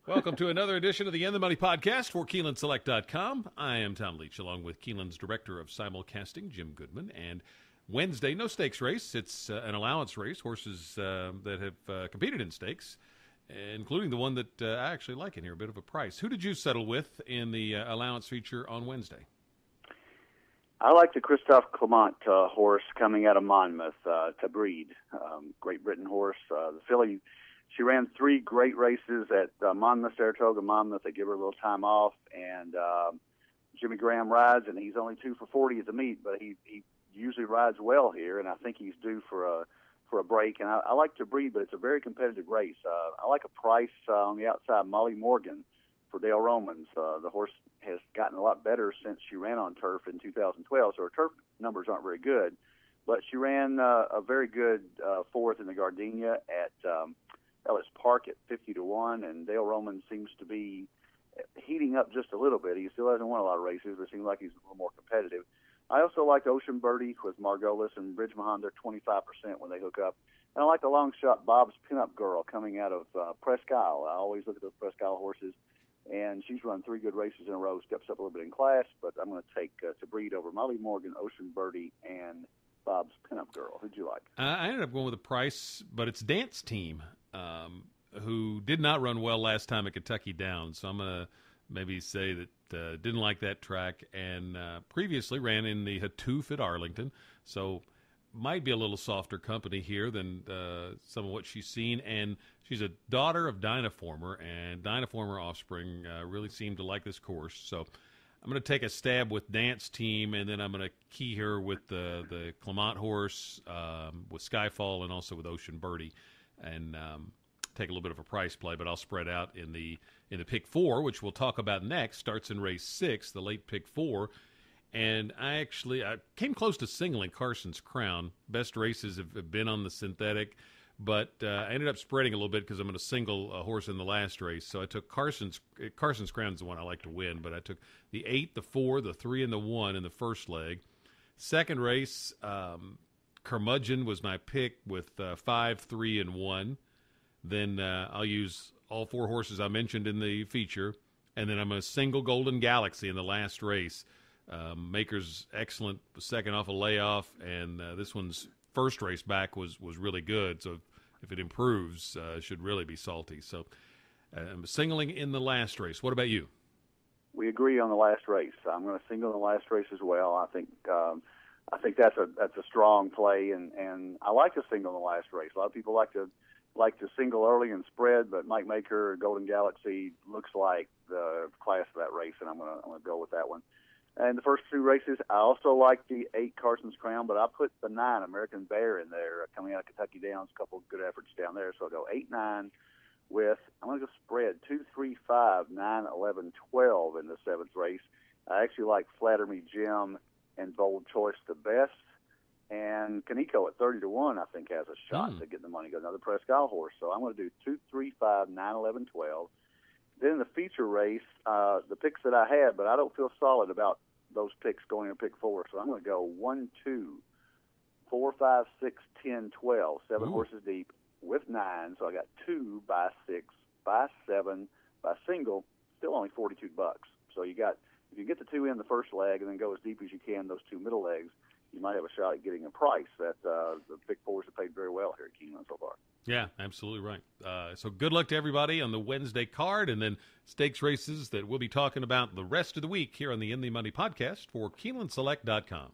Welcome to another edition of the In the Money podcast for KeenelandSelect.com. I am Tom Leach, along with Keeneland's director of Simulcasting, Jim Goodman. And Wednesday, no stakes race. It's an allowance race, horses that have competed in stakes, including the one that I actually like in here, a bit of a price. Who did you settle with in the allowance feature on Wednesday? I like the Christophe Clement horse coming out of Monmouth to breed. Great Britain horse. The filly, she ran 3 great races at Monmouth, Saratoga, Monmouth. They give her a little time off, and Jimmy Graham rides, and he's only 2 for 40 at the meet, but he usually rides well here, and I think he's due for a break. And I like to breed, but it's a very competitive race. I like a price on the outside, Molly Morgan for Dale Romans. The horse has gotten a lot better since she ran on turf in 2012, so her turf numbers aren't very good. But she ran a very good fourth in the Gardenia at Ellis Park at 50-1, and Dale Romans seems to be heating up just a little bit. He still hasn't won a lot of races, but it seems like he's a little more competitive. I also like Ocean Birdie with Margolis and Bridge Mahan. They're 25% when they hook up. And I like the long shot Bob's Pinup Girl coming out of Presque Isle. I always look at those Presque Isle horses, and she's run 3 good races in a row, steps up a little bit in class, but I'm going to take to breed over Molly Morgan, Ocean Birdie, and Bob's Pinup Girl. Who'd you like? I ended up going with a price, but it's Dance Team, who did not run well last time at Kentucky Downs. So I'm going to maybe say that didn't like that track, and previously ran in the Hatoof at Arlington. So might be a little softer company here than some of what she's seen. And she's a daughter of Dynaformer, and Dynaformer offspring really seem to like this course. So I'm going to take a stab with Dance Team, and then I'm going to key her with the Clement horse, with Skyfall, and also with Ocean Birdie, and take a little bit of a price play. But I'll spread out in the pick 4, which we'll talk about next. Starts in race 6, the late pick 4. And I came close to singling Carson's Crown. Best races have been on the synthetic, but I ended up spreading a little bit because I'm going to single a horse in the last race. So I took Carson's Crown is the one I like to win, but I took the 8, the 4, the 3, and the 1 in the first leg. Second race, Curmudgeon was my pick with 5, 3, and 1. Then I'll use all 4 horses I mentioned in the feature, and then I'm going to single Golden Galaxy in the last race. Maker's excellent second off a layoff, and this one's first race back was really good. So if it improves, it should really be salty. So I'm singling in the last race. What about you? We agree on the last race. I'm going to single in the last race as well. I think that's a strong play, and I like to single in the last race. A lot of people like to single early and spread, but Mike Maker, Golden Galaxy looks like the class of that race, and I'm gonna go with that one. And the first 2 races, I also like the 8 Carson's Crown, but I put the 9 American Bear in there coming out of Kentucky Downs. A couple of good efforts down there, so I'll go 8, 9 with, I'm going to go spread 2, 3, 5, 9, 11, 12 in the 7th race. I actually like Flatter Me Jim and Bold Choice the best. And Kaneko at 30-1, I think, has a shot to get the money. Got another Presque Isle horse. So I'm going to do 2, 3, 5, 9, 11, 12. Then in the feature race, the picks that I had, but I don't feel solid about those picks going in pick 4. So I'm going to go 1, 2, 4, 5, 6, 10, 12. 7 horses deep with 9. So I got 2 by 6, by 7, by single, still only $42. So if you get the 2 in the first leg and then go as deep as you can those 2 middle legs, you might have a shot at getting a price that the big 4s have paid very well here at Keeneland so far. Yeah, absolutely right. So good luck to everybody on the Wednesday card, and then stakes races that we'll be talking about the rest of the week here on the In the Money podcast for KeenelandSelect.com.